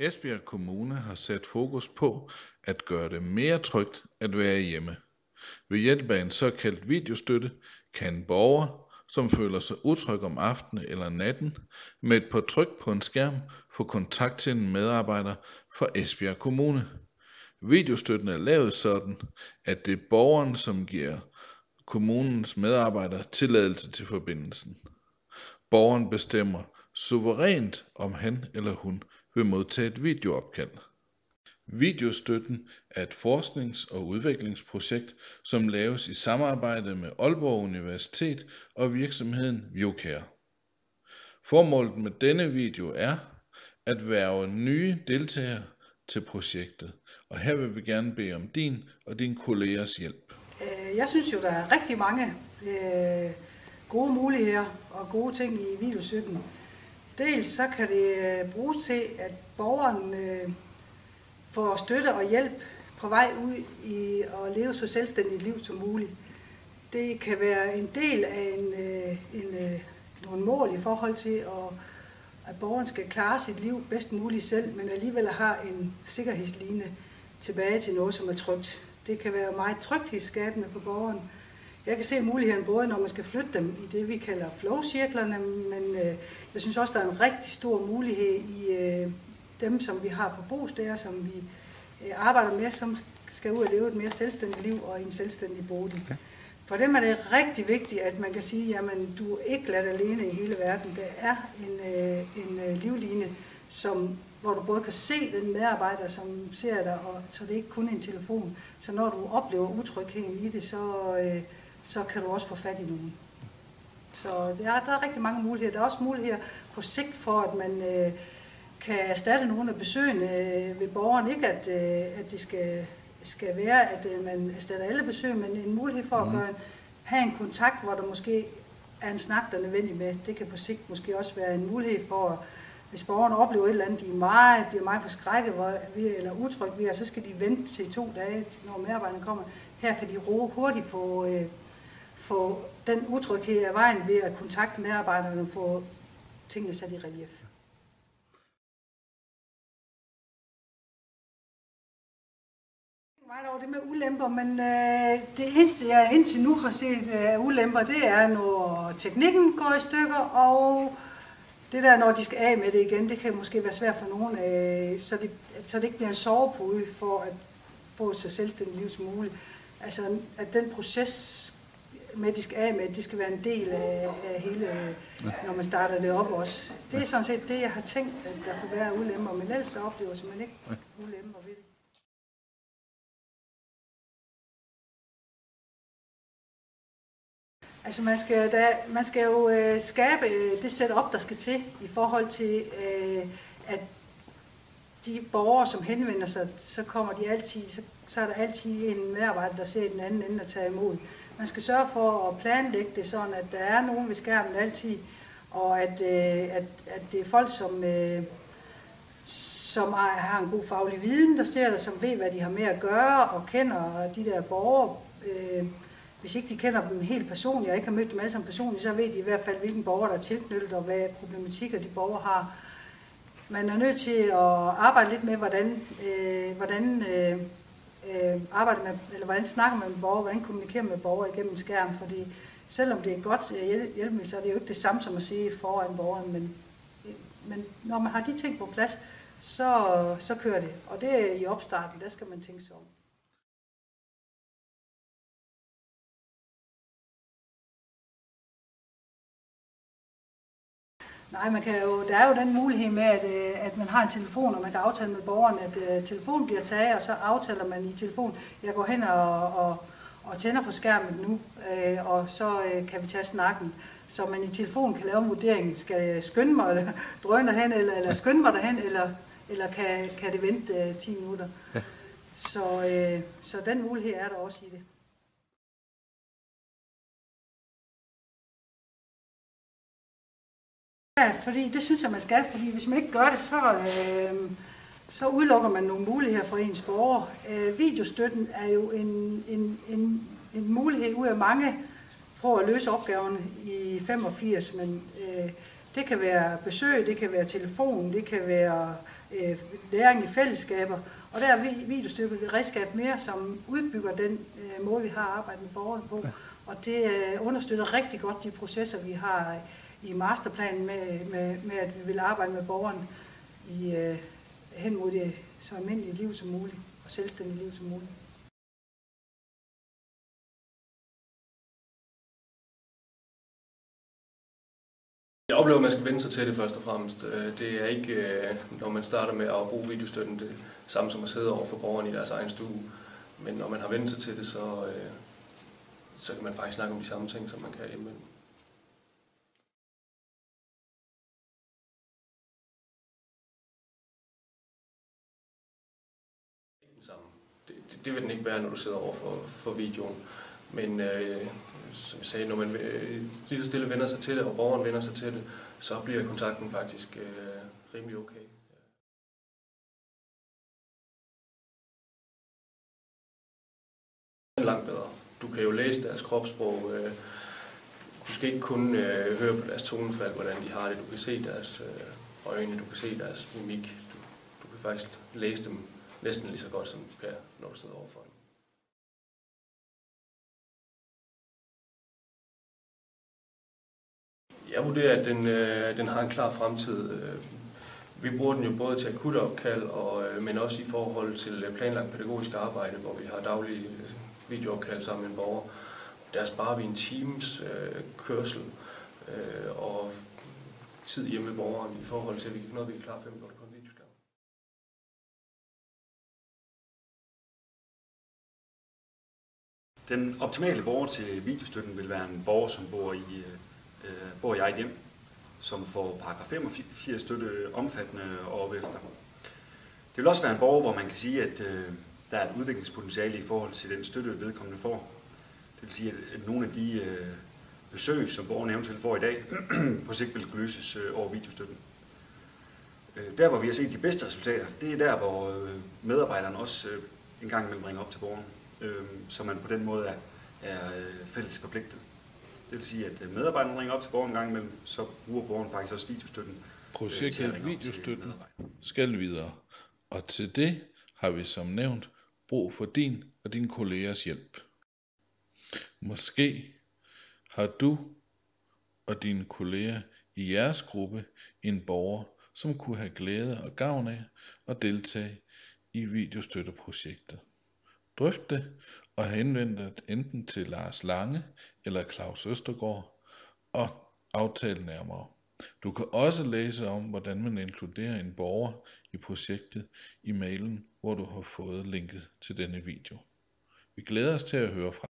Esbjerg Kommune har sat fokus på at gøre det mere trygt at være hjemme. Ved hjælp af en såkaldt videostøtte kan en borger, som føler sig utryg om aftenen eller natten, med et par tryk på en skærm få kontakt til en medarbejder fra Esbjerg Kommune. Videostøtten er lavet sådan, at det er borgeren, som giver kommunens medarbejdere tilladelse til forbindelsen. Borgeren bestemmer suverænt, om han eller hun vil modtage et videoopkald. Videostøtten er et forsknings- og udviklingsprojekt, som laves i samarbejde med Aalborg Universitet og virksomheden Viewcare. Formålet med denne video er at hverve nye deltagere til projektet, og her vil vi gerne bede om din og dine kollegers hjælp. Jeg synes jo, der er rigtig mange gode muligheder og gode ting i videostøtten. Dels så kan det bruges til, at borgeren får støtte og hjælp på vej ud i at leve så selvstændigt liv som muligt. Det kan være en del af nogle mål i forhold til, at borgeren skal klare sit liv bedst muligt selv, men alligevel har en sikkerhedsline tilbage til noget, som er trygt. Det kan være meget tryghedsskabende for borgeren. Jeg kan se muligheden både, når man skal flytte dem i det, vi kalder flow-cirklerne, men jeg synes også, der er en rigtig stor mulighed i dem, som vi har på bosteder, som vi arbejder med, som skal ud og leve et mere selvstændigt liv og en selvstændig bolig. Okay. For dem er det rigtig vigtigt, at man kan sige, jamen du er ikke ladt alene i hele verden. Der er en livline, hvor du både kan se den medarbejder, som ser dig, og så det er ikke kun en telefon. Så når du oplever utrygheden i det, så kan du også få fat i nogen. Så der er rigtig mange muligheder. Der er også muligheder på sigt for, at man kan erstatte nogle af besøgene ved borgeren. Ikke at det skal være, at man erstatter alle besøg, men en mulighed for at have en kontakt, hvor der måske er en snak, der er nødvendig med. Det kan på sigt måske også være en mulighed for, hvis borgeren oplever et eller andet, de bliver meget forskrækket eller utrygge ved, så skal de vente til 2 dage, når medarbejderne kommer. Her kan de hurtigt få den utryghed af vejen ved at kontakte medarbejderne og få tingene sat i relief. Meget over det med ulemper, men det eneste, jeg indtil nu har set af ulemper, det er, når teknikken går i stykker, og det der, når de skal af med det igen, det kan måske være svært for nogen, så det ikke bliver en sovepude for at få så selvstændigt liv som muligt. Altså, at den proces med, at de skal af med, det skal være en del af hele, når man starter det op også. Det er sådan set det, jeg har tænkt, at der kunne være ulemper, men ellers så oplever man ikke ulemper ved det. Altså man skal jo skabe det setup, der skal til i forhold til, at de borgere, som henvender sig, så er der altid en medarbejder, der ser i den anden ende at tage imod. Man skal sørge for at planlægge det sådan, at der er nogen ved skærmen altid, og at det er folk, som har en god faglig viden, der ser det, som ved, hvad de har med at gøre, og kender de der borgere. Hvis ikke de kender dem helt personligt, og ikke har mødt dem alle sammen personligt, så ved de i hvert fald, hvilken borger der er tilknyttet, og hvad problematikker de borgere har. Man er nødt til at arbejde lidt med, hvordan snakker man med borgere, hvordan kommunikerer man med borgere igennem en skærm, fordi selvom det er godt hjælpemiddel, så er det jo ikke det samme som at sige foran borgeren, men når man har de ting på plads, så kører det, og det er i opstarten, der skal man tænke sig om. Nej, der er jo den mulighed med, at man har en telefon, og man kan aftale med borgeren, at telefonen bliver taget, og så aftaler man i telefon. Jeg går hen og tænder på skærmen nu, og så kan vi tage snakken. Så man i telefonen kan lave en vurdering. Skal jeg skynde mig, eller drøne derhen, eller skynde mig derhen, eller kan det vente 10 minutter? Ja. Så den mulighed er der også i det. Ja, fordi det synes jeg, man skal, fordi hvis man ikke gør det, så udelukker man nogle muligheder for ens borgere. Videostøtten er jo en mulighed ud af mange prøver at løse opgaverne i 85, men det kan være besøg, det kan være telefon, det kan være læring i fællesskaber. Og der er videostøtte et redskab mere, som udbygger den måde, vi har arbejdet med borgerne på. Og det understøtter rigtig godt de processer, vi har i masterplanen med at vi vil arbejde med borgeren hen mod det så almindelige liv som muligt og selvstændige liv som muligt. Jeg oplever, at man skal vende sig til det først og fremmest. Det er ikke, når man starter med at bruge videostøtten, det samme som at sidde over for borgerne i deres egen stue. Men når man har vendt sig til det, så kan man faktisk snakke om de samme ting, som man kan hjemme. Det vil den ikke være, når du sidder over for videoen. Men som jeg sagde, når man lige så stille vender sig til det, og borgeren vender sig til det, så bliver kontakten faktisk rimelig okay. Langt bedre. Du kan jo læse deres kropssprog. Du skal ikke kun høre på deres tonefald, hvordan de har det. Du kan se deres øjne, du kan se deres mimik. Du kan faktisk læse dem næsten lige så godt, som du kan, når du sidder overfor dem. Jeg vurderer, at den har en klar fremtid. Vi bruger den jo både til akutte opkald, men også i forhold til planlagt pædagogisk arbejde, hvor vi har daglige videoopkald sammen med en borger. Der sparer vi en times kørsel og tid hjemme med borgeren i forhold til, at vi kan klare 5 minutter på en videoskærm. Den optimale borger til videostøtten vil være en borger, som bor i eget hjem, som får paragraf 85 støtte omfattende og op efter. Det vil også være en borger, hvor man kan sige, at der er et udviklingspotentiale i forhold til den støtte, vedkommende får. Det vil sige, at nogle af de besøg, som borgerne eventuelt får i dag, på sigt vil kunne løses over videostøtten. Der, hvor vi har set de bedste resultater, det er der, hvor medarbejderne også en gang imellem ringer op til borgeren, så man på den måde er fælles forpligtet. Det vil sige, at medarbejderne ringer op til borgeren en gang imellem, så bruger borgeren faktisk også videostøtten. Projektet videostøtten skal videre, og til det har vi som nævnt brug for din og dine kollegers hjælp. Måske har du og dine kolleger i jeres gruppe en borger, som kunne have glæde og gavn af at deltage i videostøtteprojektet. Drøft det og henvend dig enten til Lars Lange eller Claus Østergaard og aftale nærmere. Du kan også læse om, hvordan man inkluderer en borger i projektet i mailen, hvor du har fået linket til denne video. Vi glæder os til at høre fra